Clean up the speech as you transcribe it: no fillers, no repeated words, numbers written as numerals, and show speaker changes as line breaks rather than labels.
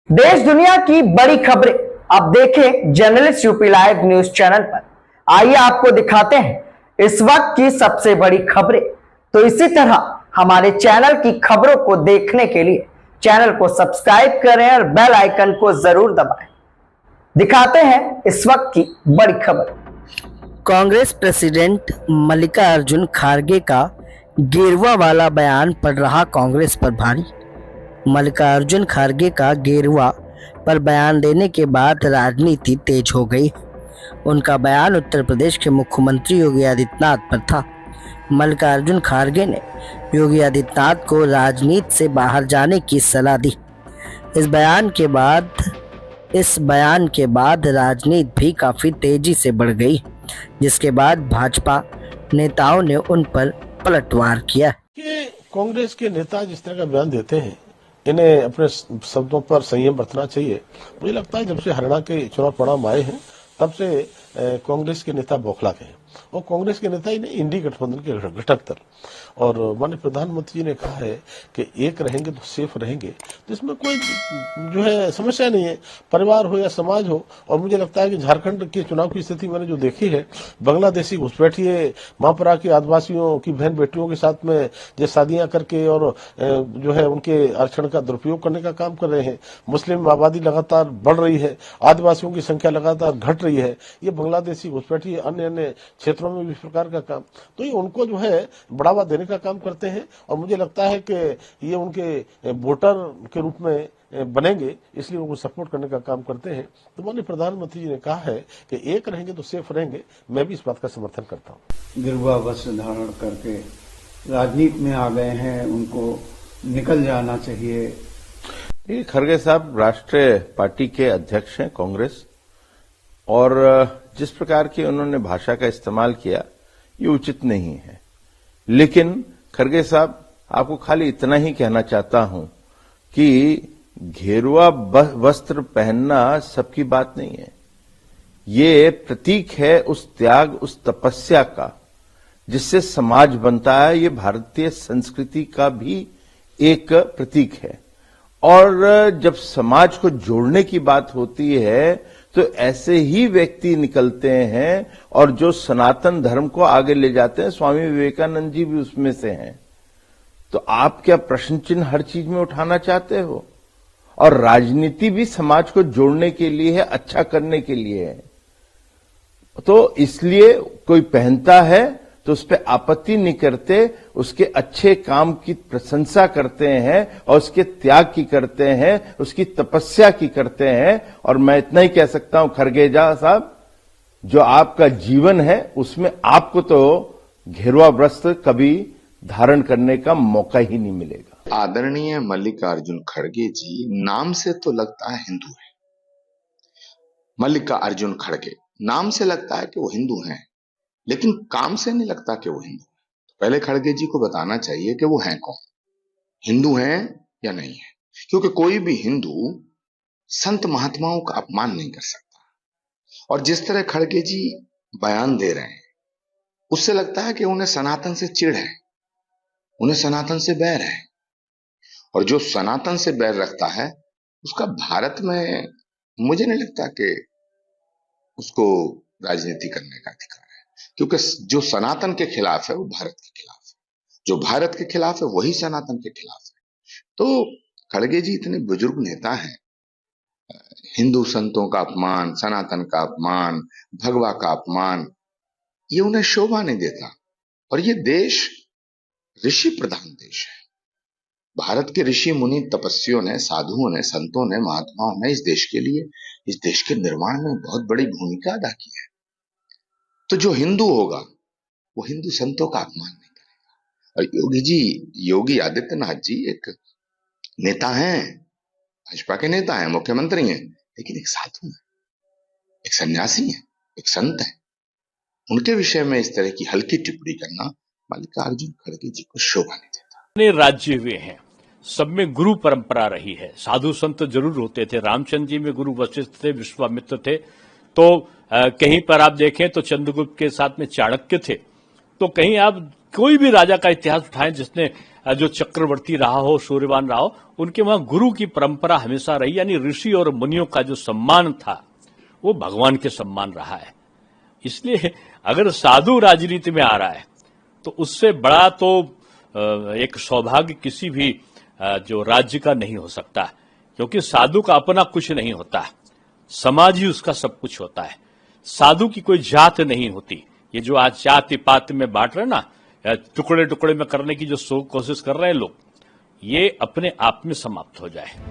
देश दुनिया की बड़ी खबरें अब देखें journalist UP live news channel पर। आइए आपको दिखाते हैं इस वक्त की सबसे बड़ी खबरें। तो इसी तरह हमारे चैनल की खबरों को देखने के लिए चैनल को सब्सक्राइब करें और बेल आइकन को जरूर दबाएं। दिखाते हैं इस वक्त की बड़ी खबर। कांग्रेस प्रेसिडेंट मल्लिकार्जुन खड़गे का गेरुआ वाला बयान पड़ रहा कांग्रेस पर भारी। मल्लिकार्जुन खड़गे का गेरुआ पर बयान देने के बाद राजनीति तेज हो गई। उनका बयान उत्तर प्रदेश के मुख्यमंत्री योगी आदित्यनाथ पर था। मल्लिकार्जुन खड़गे ने योगी आदित्यनाथ को राजनीति से बाहर जाने की सलाह दी। इस बयान के बाद राजनीति भी काफी तेजी से बढ़ गई, जिसके बाद भाजपा नेताओं ने उन पर पलटवार किया।
कांग्रेस के नेता जिस तरह का बयान देते हैं, इन्हें अपने शब्दों पर संयम बरतना चाहिए। मुझे लगता है जब से हरियाणा के चुनाव परिणाम आए हैं तब से कांग्रेस के नेता बौखला गए और कांग्रेस के नेता ही नहीं, इंडी गठबंधन के घटक दल और माननीय प्रधानमंत्री जी ने कहा है कि एक रहेंगे तो सेफ रहेंगे, तो इसमें कोई जो है समस्या नहीं है, परिवार हो या समाज हो। और मुझे लगता है कि झारखंड के चुनाव की स्थिति मैंने जो देखी है, बांग्लादेशी घुसपैठिए महापरा के आदिवासियों की बहन बेटियों के साथ में जो शादियां करके और जो है उनके आरक्षण का दुरुपयोग करने का काम कर रहे हैं। मुस्लिम आबादी लगातार बढ़ रही है, आदिवासियों की संख्या लगातार घट रही है। ये बांग्लादेशी घुसपैठिए अन्य क्षेत्रों में भी इस प्रकार का काम, तो ये उनको जो है बढ़ावा देने का काम करते हैं और मुझे लगता है कि ये उनके वोटर के रूप में बनेंगे, इसलिए उनको सपोर्ट करने का काम करते हैं। तो माननीय प्रधानमंत्री जी ने कहा है कि एक रहेंगे तो सेफ रहेंगे, मैं भी इस बात का समर्थन करता हूँ।
गिरुआ वस्त्र धारण करके राजनीति में आ गए हैं, उनको निकल जाना चाहिए।
खड़गे साहब राष्ट्रीय पार्टी के अध्यक्ष हैं कांग्रेस, और जिस प्रकार की उन्होंने भाषा का इस्तेमाल किया ये उचित नहीं है। लेकिन खड़गे साहब, आपको खाली इतना ही कहना चाहता हूं कि घेरुआ वस्त्र पहनना सबकी बात नहीं है। ये प्रतीक है उस त्याग, उस तपस्या का जिससे समाज बनता है। ये भारतीय संस्कृति का भी एक प्रतीक है। और जब समाज को जोड़ने की बात होती है तो ऐसे ही व्यक्ति निकलते हैं और जो सनातन धर्म को आगे ले जाते हैं। स्वामी विवेकानंद जी भी उसमें से हैं। तो आप क्या प्रश्न चिन्ह हर चीज में उठाना चाहते हो? और राजनीति भी समाज को जोड़ने के लिए है, अच्छा करने के लिए है। तो इसलिए कोई पहनता है तो उस पर आपत्ति नहीं करते, उसके अच्छे काम की प्रशंसा करते हैं और उसके त्याग की करते हैं, उसकी तपस्या की करते हैं। और मैं इतना ही कह सकता हूं खड़गेजा साहब, जो आपका जीवन है उसमें आपको तो घेरुआ वस्त्र कभी धारण करने का मौका ही नहीं मिलेगा।
आदरणीय मल्लिकार्जुन खड़गे जी नाम से तो लगता है हिंदू है। मल्लिकार्जुन खड़गे नाम से लगता है कि वो हिंदू हैं, लेकिन काम से नहीं लगता कि वो हिंदू है। पहले खड़गे जी को बताना चाहिए कि वो हैं कौन, हिंदू हैं या नहीं है। क्योंकि कोई भी हिंदू संत महात्माओं का अपमान नहीं कर सकता। और जिस तरह खड़गे जी बयान दे रहे हैं उससे लगता है कि उन्हें सनातन से चिढ़ है, उन्हें सनातन से बैर है। और जो सनातन से बैर रखता है उसका भारत में मुझे नहीं लगता कि उसको राजनीति करने का अधिकार है। क्योंकि जो सनातन के खिलाफ है वो भारत के खिलाफ है, जो भारत के खिलाफ है वही सनातन के खिलाफ है। तो खड़गे जी इतने बुजुर्ग नेता हैं, हिंदू संतों का अपमान, सनातन का अपमान, भगवा का अपमान, ये उन्हें शोभा नहीं देता। और ये देश ऋषि प्रधान देश है। भारत के ऋषि मुनि तपस्वियों ने, साधुओं ने, संतों ने, महात्माओं ने इस देश के लिए, इस देश के निर्माण में बहुत बड़ी भूमिका अदा की है। तो जो हिंदू होगा वो हिंदू संतों का अपमान नहीं करेगा। और योगी आदित्यनाथ जी एक नेता हैं, भाजपा के नेता हैं, मुख्यमंत्री हैं, लेकिन एक साधु हैं, एक सन्यासी हैं, एक संत हैं। उनके विषय में इस तरह की हल्की टिप्पणी करना मल्लिकार्जुन खड़गे जी को शोभा नहीं देता।
राज्य हुए हैं, सब में गुरु परंपरा रही है। साधु संत जरूर होते थे। रामचंद्र जी में गुरु वशिष्ठ थे, विश्वामित्र थे। तो कहीं पर आप देखें तो चंद्रगुप्त के साथ में चाणक्य थे। तो कहीं आप कोई भी राजा का इतिहास उठाएं जिसने जो चक्रवर्ती रहा हो, सूर्यवान रहा हो, उनके वहां गुरु की परंपरा हमेशा रही, यानी ऋषि और मुनियों का जो सम्मान था वो भगवान के सम्मान रहा है। इसलिए अगर साधु राजनीति में आ रहा है तो उससे बड़ा तो एक सौभाग्य किसी भी जो राज्य का नहीं हो सकता, क्योंकि साधु का अपना कुछ नहीं होता, समाज ही उसका सब कुछ होता है। साधु की कोई जात नहीं होती। ये जो आज जाति पात में बांट रहे ना, टुकड़े टुकड़े में करने की जो कोशिश कर रहे हैं लोग, ये अपने आप में समाप्त हो जाए।